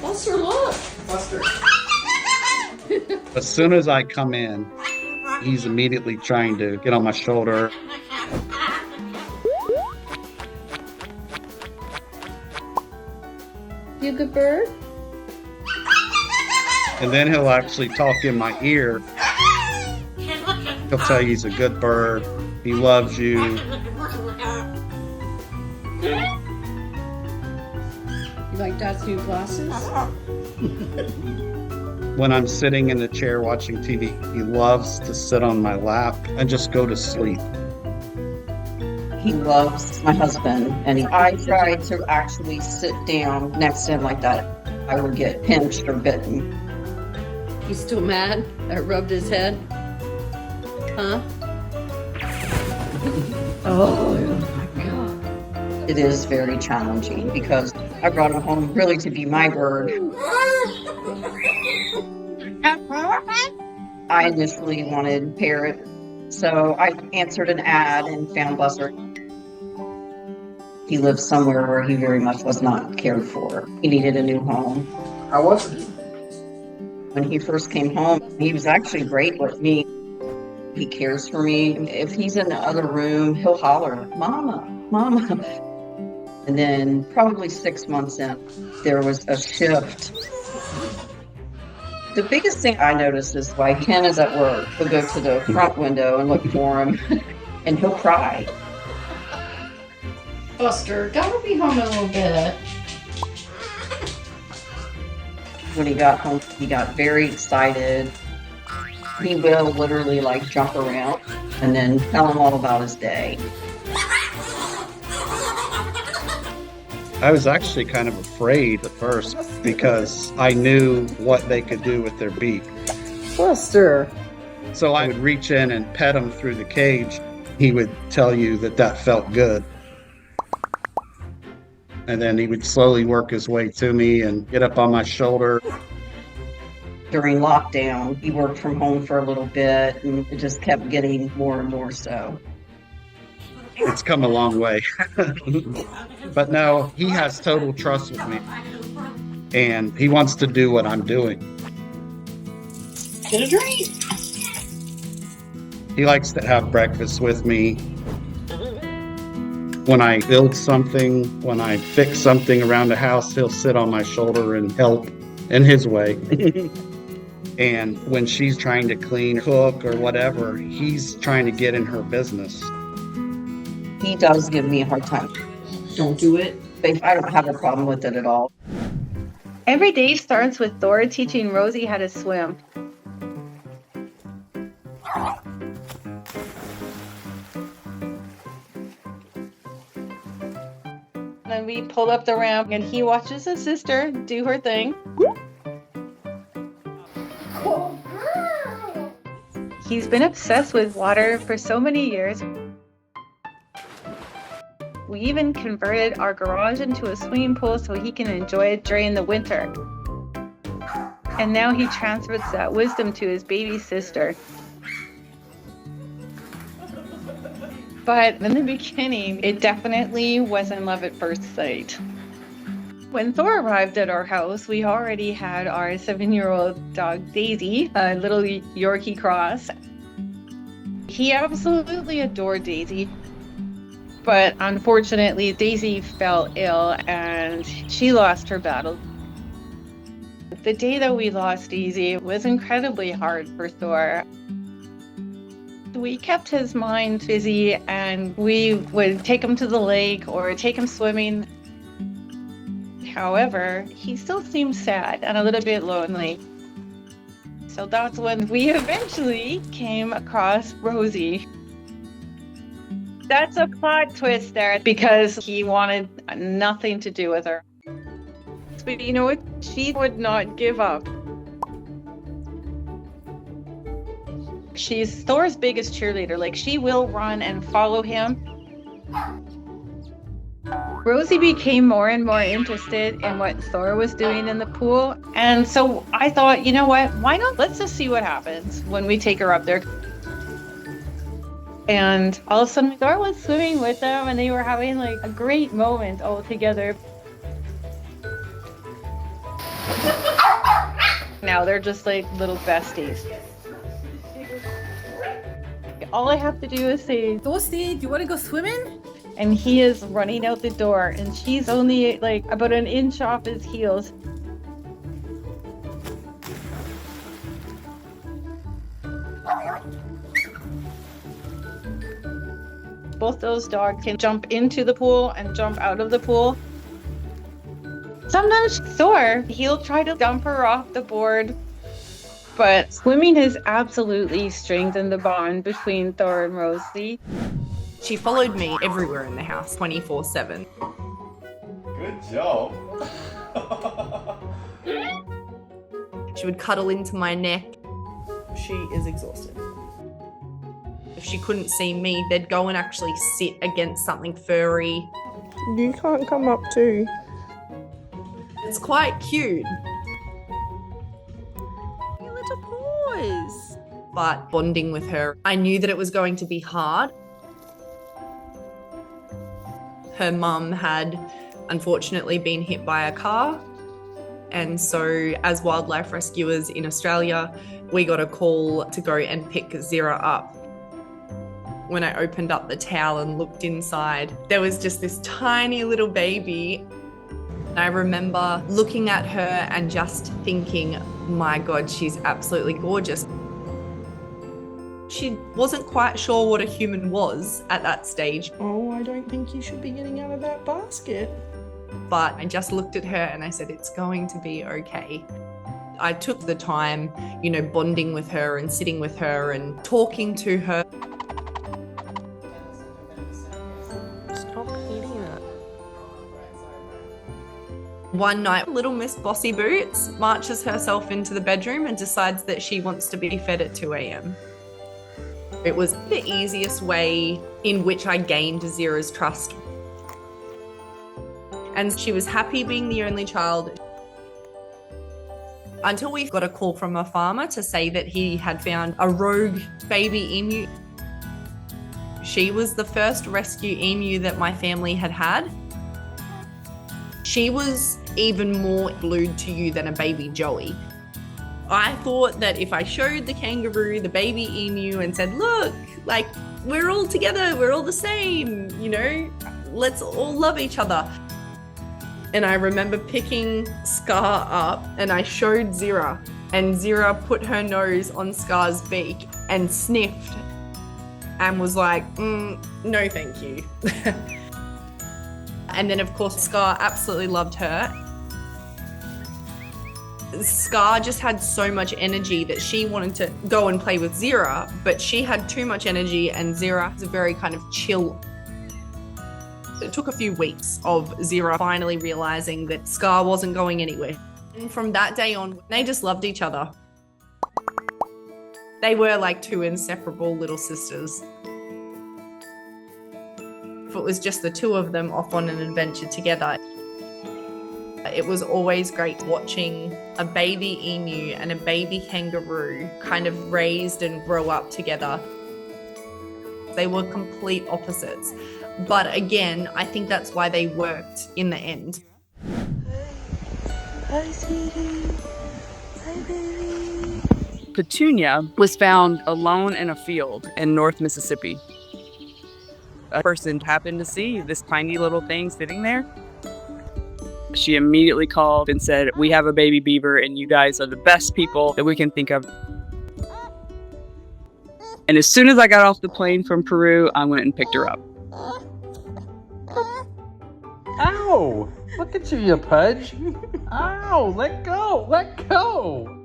Buster, look! Buster. As soon as I come in, he's immediately trying to get on my shoulder. You a good bird? And then he'll actually talk in my ear. He'll tell you he's a good bird. He loves you. You like Dad's new glasses? When I'm sitting in the chair watching TV, he loves to sit on my lap and just go to sleep. He loves my husband, and I tried to actually sit down next to him like that. I would get pinched or bitten. He's still mad? I rubbed his head? Huh? Oh my God. It is very challenging because I brought him home really to be my bird. I initially wanted parrot, so I answered an ad and found Buster. He lived somewhere where he very much was not cared for. He needed a new home. How was it? When he first came home, he was actually great with me. He cares for me. If he's in the other room, he'll holler, "Mama, Mama." And then probably 6 months in, there was a shift. The biggest thing I noticed is why Ken is at work. He'll go to the front window and look for him, and he'll cry. Buster, gotta be home a little bit. When he got home, he got very excited. He will literally like jump around and then tell him all about his day. I was actually kind of afraid at first because I knew what they could do with their beak. Buster. So I would reach in and pet him through the cage. He would tell you that that felt good. And then he would slowly work his way to me and get up on my shoulder. During lockdown, he worked from home for a little bit, and it just kept getting more and more so. It's come a long way. But no, he has total trust with me. And he wants to do what I'm doing. Get a drink. He likes to have breakfast with me. When I build something, when I fix something around the house, he'll sit on my shoulder and help in his way. And when she's trying to clean, cook, or whatever, he's trying to get in her business. He does give me a hard time. Don't do it. But I don't have a problem with it at all. Every day starts with Thor teaching Rosie how to swim. Then we pull up the ramp and he watches his sister do her thing. He's been obsessed with water for so many years. We even converted our garage into a swimming pool so he can enjoy it during the winter. And now he transfers that wisdom to his baby sister. But in the beginning, it definitely wasn't love at first sight. When Thor arrived at our house, we already had our 7-year-old dog Daisy, a little Yorkie cross. He absolutely adored Daisy. But unfortunately, Daisy fell ill and she lost her battle. The day that we lost Daisy was incredibly hard for Thor. We kept his mind busy and we would take him to the lake or take him swimming. However, he still seemed sad and a little bit lonely. So that's when we eventually came across Rosie. That's a plot twist there because he wanted nothing to do with her. But you know what? She would not give up. She's Thor's biggest cheerleader. Like, she will run and follow him. Rosie became more and more interested in what Thor was doing in the pool. And so I thought, you know what? Why not? Let's just see what happens when we take her up there. And all of a sudden, Thor was swimming with them and they were having like a great moment all together. Now they're just like little besties. All I have to do is say, Dorsey, do you want to go swimming? and he is running out the door, and she's only like about an inch off his heels. Both those dogs can jump into the pool and jump out of the pool. Sometimes Thor, he'll try to dump her off the board, but swimming has absolutely strengthened the bond between Thor and Rosie. She followed me everywhere in the house, 24/7. Good job. She would cuddle into my neck. She is exhausted. If she couldn't see me, they'd go and actually sit against something furry. You can't come up too. It's quite cute. You little boys. But bonding with her, I knew that it was going to be hard. Her mum had unfortunately been hit by a car. And so as wildlife rescuers in Australia, we got a call to go and pick Zira up. When I opened up the towel and looked inside, there was just this tiny little baby. I remember looking at her and just thinking, my God, she's absolutely gorgeous. She wasn't quite sure what a human was at that stage. Oh, I don't think you should be getting out of that basket. But I just looked at her and I said, it's going to be okay. I took the time, bonding with her and sitting with her and talking to her. Stop eating it. One night, little Miss Bossy Boots marches herself into the bedroom and decides that she wants to be fed at 2 a.m. It was the easiest way in which I gained Zira's trust. And she was happy being the only child until we got a call from a farmer to say that he had found a rogue baby emu. She was the first rescue emu that my family had had. She was even more glued to you than a baby joey. I thought that if I showed the kangaroo the baby emu and said, look, like, we're all together, we're all the same, let's all love each other. And I remember picking Scar up and I showed Zira, and Zira put her nose on Scar's beak and sniffed and was like, no thank you. And then of course Scar absolutely loved her. Scar just had so much energy that she wanted to go and play with Zira, but she had too much energy and Zira was a very kind of chill. It took a few weeks of Zira finally realizing that Scar wasn't going anywhere. And from that day on, they just loved each other. They were like two inseparable little sisters. If it was just the two of them off on an adventure together, it was always great watching a baby emu and a baby kangaroo kind of raised and grow up together. They were complete opposites. But again, I think that's why they worked in the end. Hi, sweetie. Hi, baby. Petunia was found alone in a field in North Mississippi. A person happened to see this tiny little thing sitting there. She immediately called and said, we have a baby beaver and you guys are the best people that we can think of. And as soon as I got off the plane from Peru, I went and picked her up. Ow! Look at you, you pudge! Ow! Let go! Let go!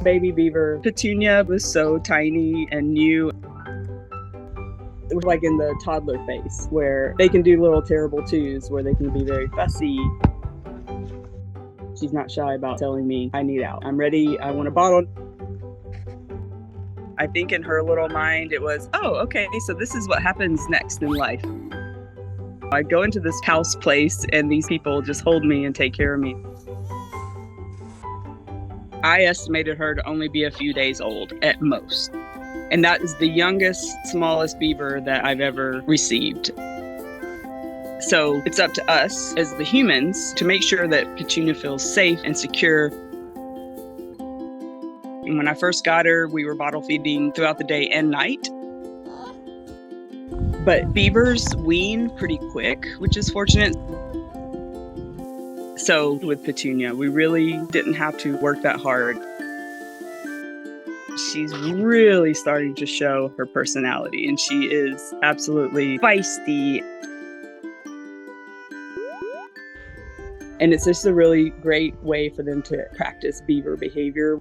Baby beaver. Petunia was so tiny and new. It was like in the toddler phase where they can do little terrible twos, where they can be very fussy. She's not shy about telling me, I need out. I'm ready. I want a bottle. I think in her little mind, it was, oh, okay, so this is what happens next in life. I go into this house place and these people just hold me and take care of me. I estimated her to only be a few days old at most. And that is the youngest, smallest beaver that I've ever received. So it's up to us as the humans to make sure that Petunia feels safe and secure And when I first got her, we were bottle feeding throughout the day and night. But beavers wean pretty quick, which is fortunate. So with Petunia, we really didn't have to work that hard. She's really starting to show her personality, and she is absolutely feisty. And it's just a really great way for them to practice beaver behavior.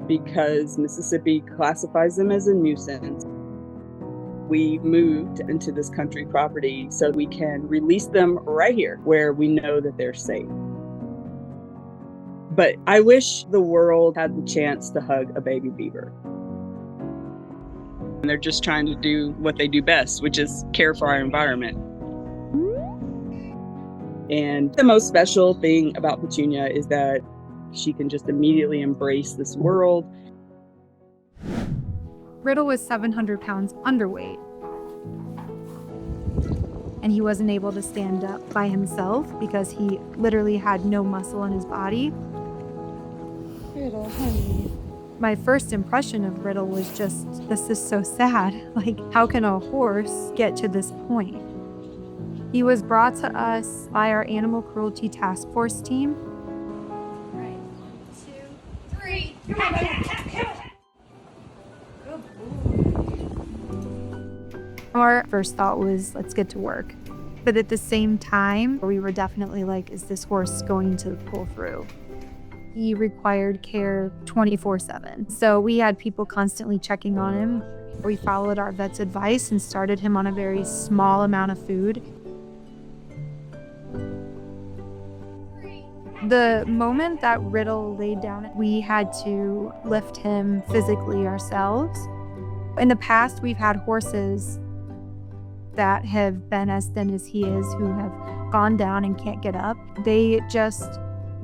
Because Mississippi classifies them as a nuisance, we moved into this country property so we can release them right here where we know that they're safe. But I wish the world had the chance to hug a baby beaver. And they're just trying to do what they do best, which is care for our environment. And the most special thing about Petunia is that she can just immediately embrace this world. Riddle was 700 pounds underweight, and he wasn't able to stand up by himself because he literally had no muscle in his body. Riddle, honey. My first impression of Riddle was just, this is so sad. Like, how can a horse get to this point? He was brought to us by our animal cruelty task force team. 1, 2, 3. Come on, Our first thought was, let's get to work. But at the same time, we were definitely like, is this horse going to pull through? He required care 24/7. So we had people constantly checking on him. We followed our vet's advice and started him on a very small amount of food. The moment that Riddle laid down, we had to lift him physically ourselves. In the past, we've had horses that have been as thin as he is, who have gone down and can't get up. They just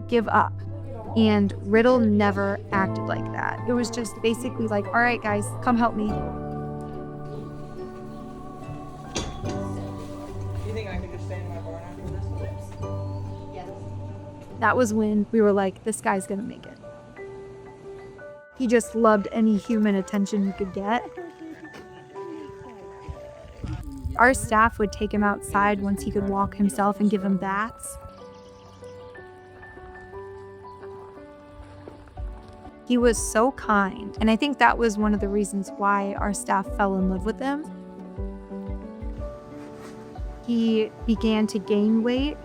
give up. And Riddle never acted like that. It was just basically like, all right, guys, come help me. You think I could just stay in my barn after this? Yes. That was when we were like, this guy's gonna make it. He just loved any human attention he could get. Our staff would take him outside once he could walk himself and give him baths. He was so kind, and I think that was one of the reasons why our staff fell in love with him. He began to gain weight.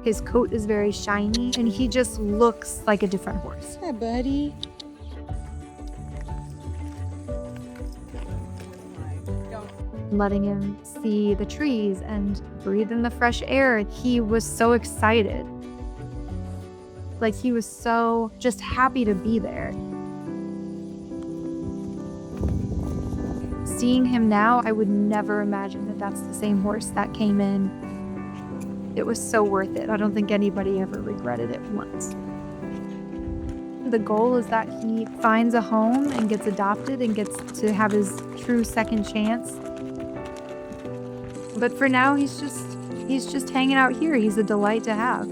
His coat is very shiny, and he just looks like a different horse. Hi, buddy. Letting him see the trees and breathe in the fresh air, he was so excited. Like, he was so just happy to be there. Seeing him now, I would never imagine that that's the same horse that came in. It was so worth it. I don't think anybody ever regretted it once. The goal is that he finds a home and gets adopted and gets to have his true second chance. But for now, he's just hanging out here. He's a delight to have.